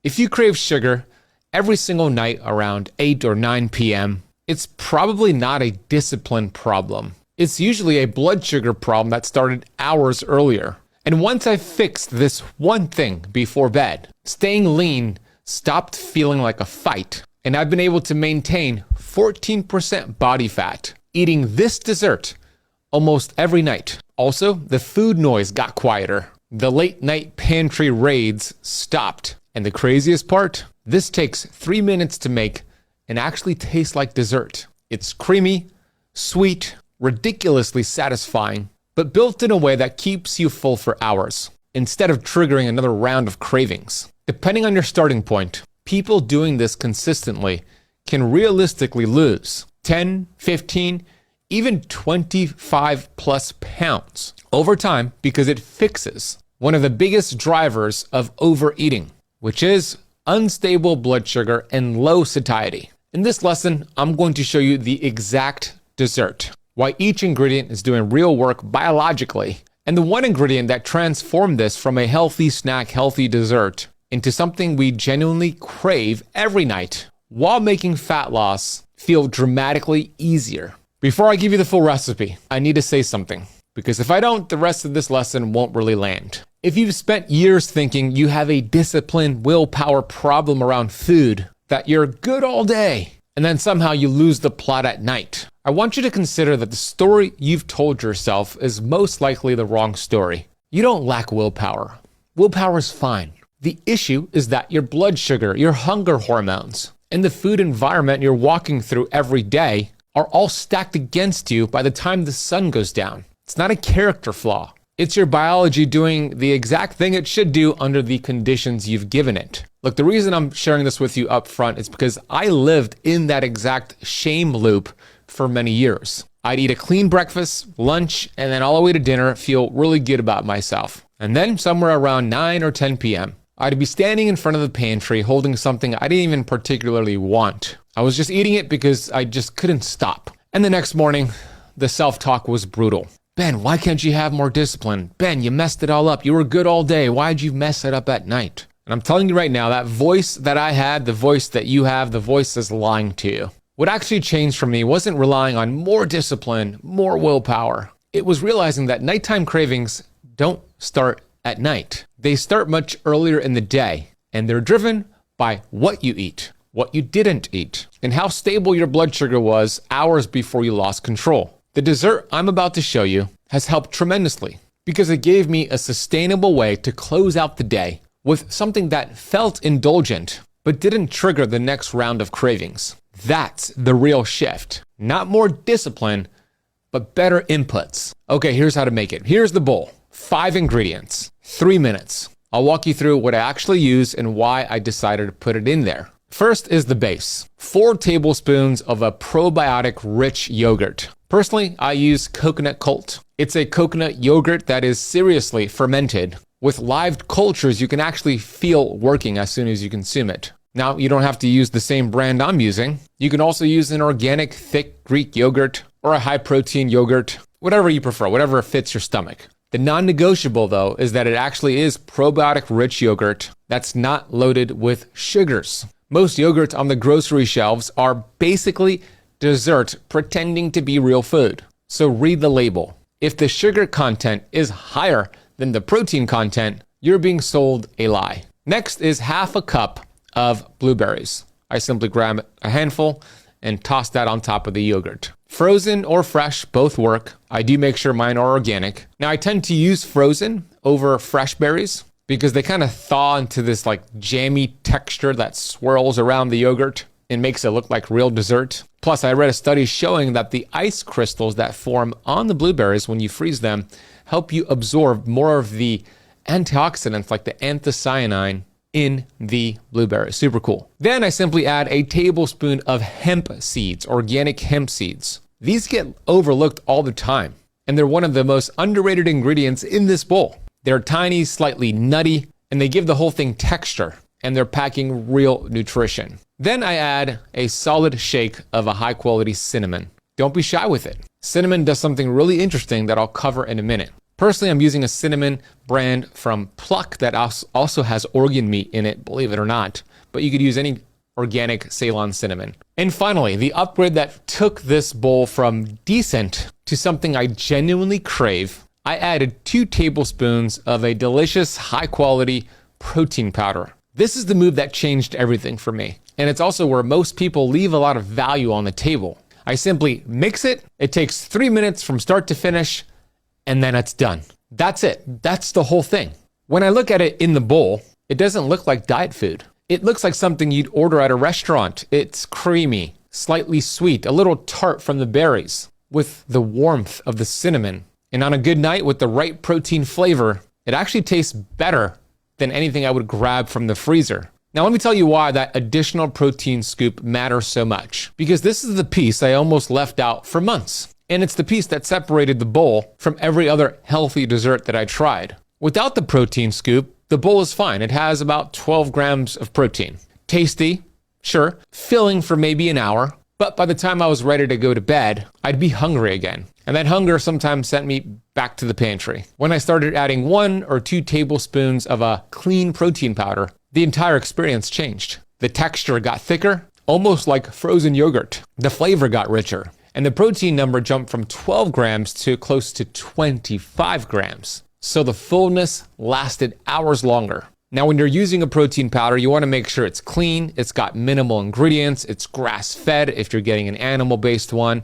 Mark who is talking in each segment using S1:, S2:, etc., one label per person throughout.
S1: If you crave sugar every single night around 8 or 9 p.m., it's probably not a discipline problem. It's usually a blood sugar problem that started hours earlier. And once I fixed this one thing before bed, staying lean stopped feeling like a fight, and I've been able to maintain 14% body fat, eating this dessert almost every night. Also, the food noise got quieter. The late night pantry raids stopped. And the craziest part, this takes 3 minutes to make and actually tastes like dessert. It's creamy, sweet, ridiculously satisfying, but built in a way that keeps you full for hours, instead of triggering another round of cravings. Depending on your starting point, people doing this consistently can realistically lose 10, 15, even 25 plus pounds over time because it fixes one of the biggest drivers of overeating, which is unstable blood sugar and low satiety. In this lesson, I'm going to show you the exact dessert, why each ingredient is doing real work biologically, and the one ingredient that transformed this from a healthy snack, healthy dessert into something we genuinely crave every night while making fat loss feel dramatically easier. Before I give you the full recipe, I need to say something, because if I don't, the rest of this lesson won't really land. If you've spent years thinking you have a discipline, willpower problem around food, that you're good all day, and then somehow you lose the plot at night, I want you to consider that the story you've told yourself is most likely the wrong story. You don't lack willpower. Willpower is fine. The issue is that your blood sugar, your hunger hormones, and the food environment you're walking through every day are all stacked against you by the time the sun goes down. It's not a character flaw. It's your biology doing the exact thing it should do under the conditions you've given it. Look, the reason I'm sharing this with you up front is because I lived in that exact shame loop for many years. I'd eat a clean breakfast, lunch, and then all the way to dinner, feel really good about myself. And then somewhere around 9 or 10 p.m., I'd be standing in front of the pantry holding something I didn't even particularly want. I was just eating it because I just couldn't stop. And the next morning, the self-talk was brutal. Ben, why can't you have more discipline? Ben, you messed it all up. You were good all day. Why'd you mess it up at night? And I'm telling you right now, that voice that I had, the voice that you have, the voice is lying to you. What actually changed for me wasn't relying on more discipline, more willpower. It was realizing that nighttime cravings don't start at night. They start much earlier in the day, and they're driven by what you eat, what you didn't eat, and how stable your blood sugar was hours before you lost control. The dessert I'm about to show you has helped tremendously because it gave me a sustainable way to close out the day with something that felt indulgent but didn't trigger the next round of cravings. That's the real shift. Not more discipline, but better inputs. Okay, here's how to make it. Here's the bowl. 5 ingredients, 3 minutes. I'll walk you through what I actually use and why I decided to put it in there. First is the base. 4 tablespoons of a probiotic-rich yogurt. Personally, I use Coconut Cult. It's a coconut yogurt that is seriously fermented. With live cultures, you can actually feel working as soon as you consume it. Now, you don't have to use the same brand I'm using. You can also use an organic, thick Greek yogurt or a high-protein yogurt, whatever you prefer, whatever fits your stomach. The non-negotiable, though, is that it actually is probiotic-rich yogurt that's not loaded with sugars. Most yogurts on the grocery shelves are basically dessert pretending to be real food. So read the label. If the sugar content is higher than the protein content, you're being sold a lie. Next is half a cup of blueberries. I simply grab a handful and toss that on top of the yogurt. Frozen or fresh, both work. I do make sure mine are organic. Now I tend to use frozen over fresh berries because they kind of thaw into this like jammy texture that swirls around the yogurt and makes it look like real dessert. Plus, I read a study showing that the ice crystals that form on the blueberries when you freeze them help you absorb more of the antioxidants like the anthocyanin in the blueberries. Super cool. Then I simply add a tablespoon of hemp seeds, organic hemp seeds. These get overlooked all the time, and they're one of the most underrated ingredients in this bowl. They're tiny, slightly nutty, and they give the whole thing texture, and they're packing real nutrition. Then I add a solid shake of a high quality cinnamon. Don't be shy with it. Cinnamon does something really interesting that I'll cover in a minute. Personally, I'm using a cinnamon brand from Pluck that also has organ meat in it, believe it or not. But you could use any organic Ceylon cinnamon. And finally, the upgrade that took this bowl from decent to something I genuinely crave, I added 2 tablespoons of a delicious, high-quality protein powder. This is the move that changed everything for me. And it's also where most people leave a lot of value on the table. I simply mix it. It takes 3 minutes from start to finish, and then it's done. That's it. That's the whole thing. When I look at it in the bowl, it doesn't look like diet food. It looks like something you'd order at a restaurant. It's creamy, slightly sweet, a little tart from the berries, with the warmth of the cinnamon. And on a good night with the right protein flavor, it actually tastes better than anything I would grab from the freezer. Now let me tell you why that additional protein scoop matters so much. Because this is the piece I almost left out for months. And it's the piece that separated the bowl from every other healthy dessert that I tried. Without the protein scoop, the bowl is fine. It has about 12 grams of protein. Tasty, sure, filling for maybe an hour, but by the time I was ready to go to bed, I'd be hungry again. And that hunger sometimes sent me back to the pantry. When I started adding 1 or 2 tablespoons of a clean protein powder, the entire experience changed. The texture got thicker, almost like frozen yogurt. The flavor got richer, and the protein number jumped from 12 grams to close to 25 grams. So the fullness lasted hours longer. Now, when you're using a protein powder, you want to make sure it's clean, it's got minimal ingredients, it's grass-fed if you're getting an animal-based one,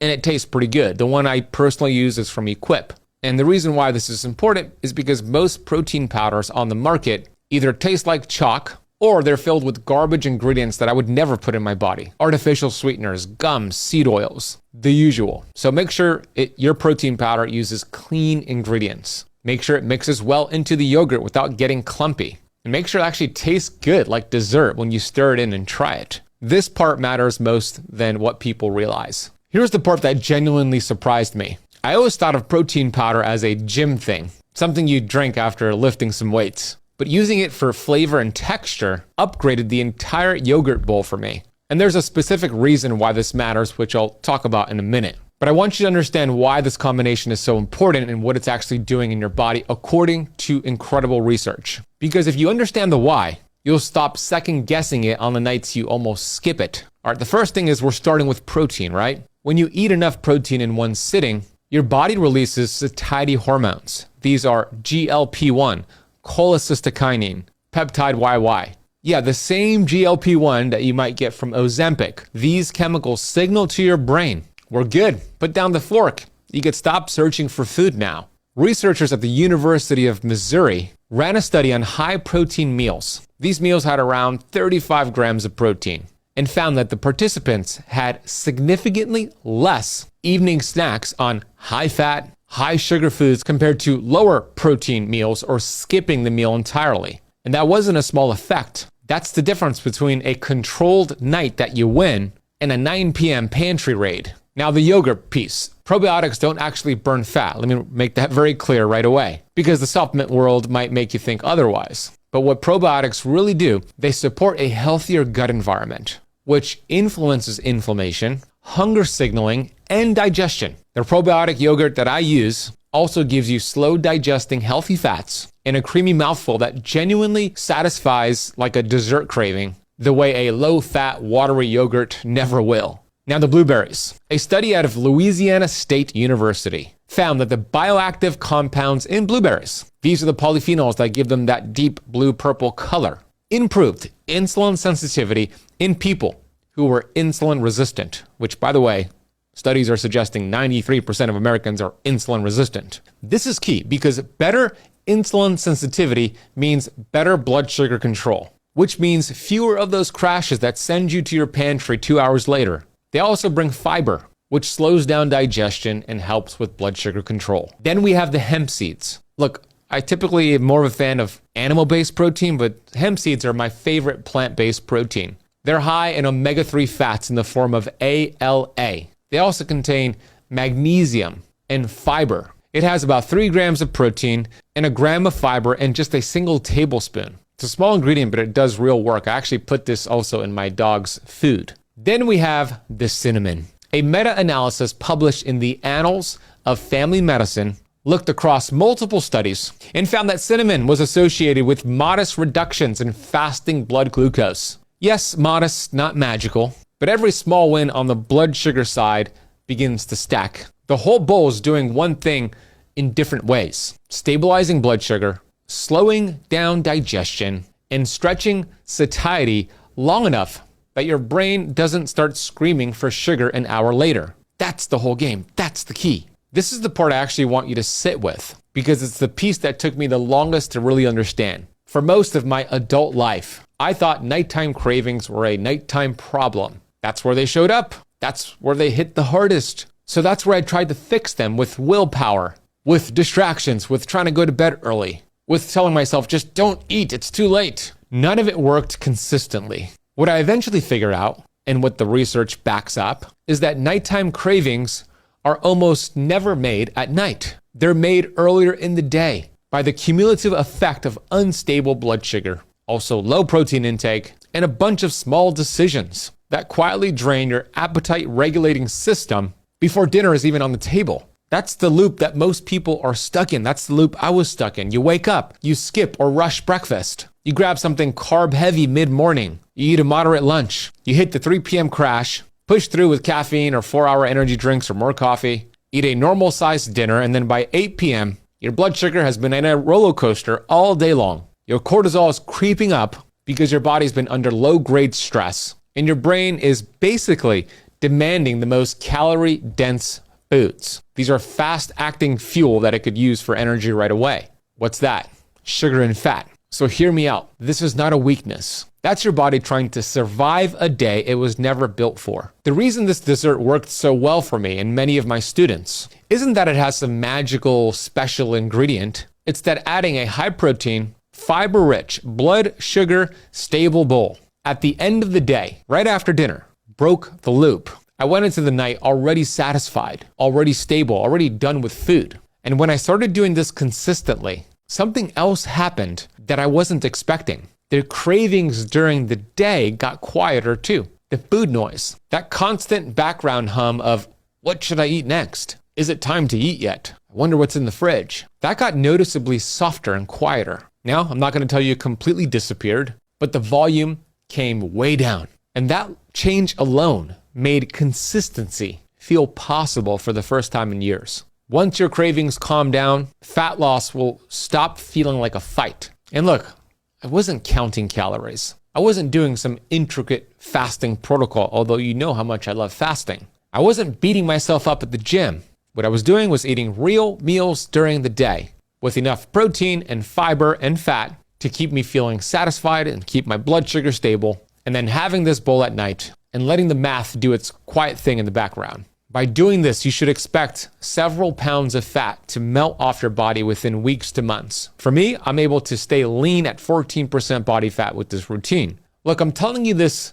S1: and it tastes pretty good. The one I personally use is from Equip. And the reason why this is important is because most protein powders on the market either taste like chalk or they're filled with garbage ingredients that I would never put in my body. Artificial sweeteners, gums, seed oils, the usual. So make sure your protein powder uses clean ingredients. Make sure it mixes well into the yogurt without getting clumpy. And make sure it actually tastes good like dessert when you stir it in and try it. This part matters most than what people realize. Here's the part that genuinely surprised me. I always thought of protein powder as a gym thing, something you drink after lifting some weights. But using it for flavor and texture upgraded the entire yogurt bowl for me. And there's a specific reason why this matters, which I'll talk about in a minute. But I want you to understand why this combination is so important and what it's actually doing in your body according to incredible research. Because if you understand the why, you'll stop second guessing it on the nights you almost skip it. All right, the first thing is we're starting with protein, right? When you eat enough protein in one sitting, your body releases satiety hormones. These are GLP-1, cholecystokinin, peptide YY. Yeah, the same GLP-1 that you might get from Ozempic. These chemicals signal to your brain, we're good, put down the fork. You could stop searching for food now. Researchers at the University of Missouri ran a study on high protein meals. These meals had around 35 grams of protein and found that the participants had significantly less evening snacks on high fat, high sugar foods compared to lower protein meals or skipping the meal entirely. And that wasn't a small effect. That's the difference between a controlled night that you win and a 9 p.m. pantry raid. Now the yogurt piece. Probiotics don't actually burn fat. Let me make that very clear right away, because the supplement world might make you think otherwise. But what probiotics really do, they support a healthier gut environment, which influences inflammation, hunger signaling, and digestion. The probiotic yogurt that I use also gives you slow digesting healthy fats and a creamy mouthful that genuinely satisfies like a dessert craving, the way a low-fat, watery yogurt never will. Now the blueberries. A study out of Louisiana State University found that the bioactive compounds in blueberries, these are the polyphenols that give them that deep blue-purple color, improved insulin sensitivity in people who were insulin resistant, which, by the way, studies are suggesting 93% of Americans are insulin resistant. This is key because better insulin sensitivity means better blood sugar control, which means fewer of those crashes that send you to your pantry 2 hours later. They also bring fiber, which slows down digestion and helps with blood sugar control. Then we have the hemp seeds. Look, I typically am more of a fan of animal-based protein, but hemp seeds are my favorite plant-based protein. They're high in omega-3 fats in the form of ALA. They also contain magnesium and fiber. It has about 3 grams of protein and a gram of fiber and just a single tablespoon. It's a small ingredient, but it does real work. I actually put this also in my dog's food. Then we have the cinnamon. A meta-analysis published in the Annals of Family Medicine looked across multiple studies and found that cinnamon was associated with modest reductions in fasting blood glucose. Yes, modest, not magical, but every small win on the blood sugar side begins to stack. The whole bowl is doing one thing in different ways: stabilizing blood sugar, slowing down digestion, and stretching satiety long enough that your brain doesn't start screaming for sugar an hour later. That's the whole game. That's the key. This is the part I actually want you to sit with, because it's the piece that took me the longest to really understand. For most of my adult life, I thought nighttime cravings were a nighttime problem. That's where they showed up. That's where they hit the hardest. So that's where I tried to fix them with willpower, with distractions, with trying to go to bed early, with telling myself, just don't eat, it's too late. None of it worked consistently. What I eventually figured out, and what the research backs up, is that nighttime cravings are almost never made at night. They're made earlier in the day by the cumulative effect of unstable blood sugar, also low protein intake, and a bunch of small decisions that quietly drain your appetite regulating system before dinner is even on the table. That's the loop that most people are stuck in. That's the loop I was stuck in. You wake up, you skip or rush breakfast. You grab something carb heavy mid-morning. You eat a moderate lunch. You hit the 3 p.m. crash, push through with caffeine or 4-hour energy drinks or more coffee, eat a normal sized dinner, and then by 8 p.m., your blood sugar has been in a roller coaster all day long. Your cortisol is creeping up because your body's been under low-grade stress, and your brain is basically demanding the most calorie-dense foods. These are fast-acting fuel that it could use for energy right away. What's that? Sugar and fat. So hear me out. This is not a weakness. That's your body trying to survive a day it was never built for. The reason this dessert worked so well for me and many of my students isn't that it has some magical special ingredient. It's that adding a high-protein, fiber-rich, blood sugar stable bowl at the end of the day, right after dinner, broke the loop. I went into the night already satisfied, already stable, already done with food. And when I started doing this consistently, something else happened that I wasn't expecting. The cravings during the day got quieter too. The food noise, that constant background hum of, what should I eat next? Is it time to eat yet? I wonder what's in the fridge. That got noticeably softer and quieter. Now, I'm not going to tell you it completely disappeared, but the volume came way down. And that change alone made consistency feel possible for the first time in years. Once your cravings calm down, fat loss will stop feeling like a fight. And look, I wasn't counting calories. I wasn't doing some intricate fasting protocol, although you know how much I love fasting. I wasn't beating myself up at the gym. What I was doing was eating real meals during the day with enough protein and fiber and fat to keep me feeling satisfied and keep my blood sugar stable, and then having this bowl at night and letting the math do its quiet thing in the background. By doing this, you should expect several pounds of fat to melt off your body within weeks to months. For me, I'm able to stay lean at 14% body fat with this routine. Look, I'm telling you this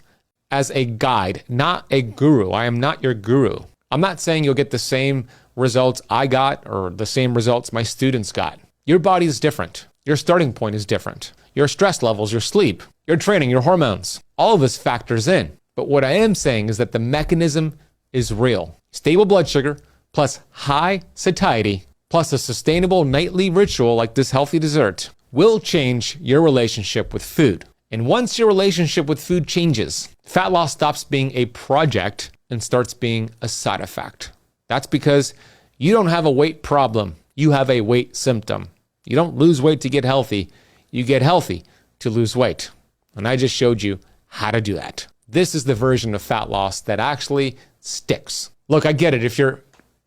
S1: as a guide, not a guru. I am not your guru. I'm not saying you'll get the same results I got or the same results my students got. Your body is different. Your starting point is different. Your stress levels, your sleep, your training, your hormones, all of this factors in. But what I am saying is that the mechanism is real. Stable blood sugar plus high satiety plus a sustainable nightly ritual like this healthy dessert will change your relationship with food. And once your relationship with food changes, fat loss stops being a project and starts being a side effect. That's because you don't have a weight problem. You have a weight symptom. You don't lose weight to get healthy. You get healthy to lose weight. And I just showed you how to do that. This is the version of fat loss that actually sticks. Look, I get it. If your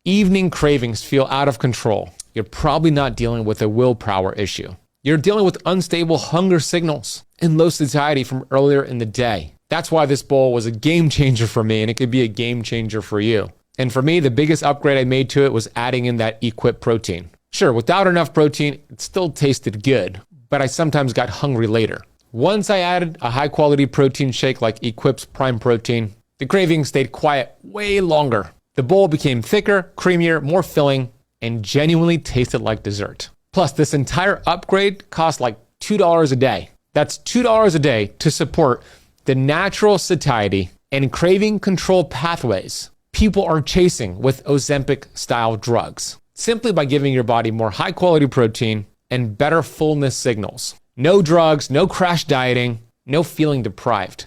S1: evening cravings feel out of control, you're probably not dealing with a willpower issue. You're dealing with unstable hunger signals and low satiety from earlier in the day. That's why this bowl was a game changer for me, and it could be a game changer for you. And for me, the biggest upgrade I made to it was adding in that Equip protein. Sure, without enough protein, it still tasted good, but I sometimes got hungry later. Once I added a high-quality protein shake like Equip's Prime Protein, the cravings stayed quiet way longer. The bowl became thicker, creamier, more filling, and genuinely tasted like dessert. Plus, this entire upgrade cost like $2 a day. That's $2 a day to support the natural satiety and craving control pathways people are chasing with Ozempic-style drugs. simply by giving your body more high-quality protein and better fullness signals. No drugs, no crash dieting, no feeling deprived.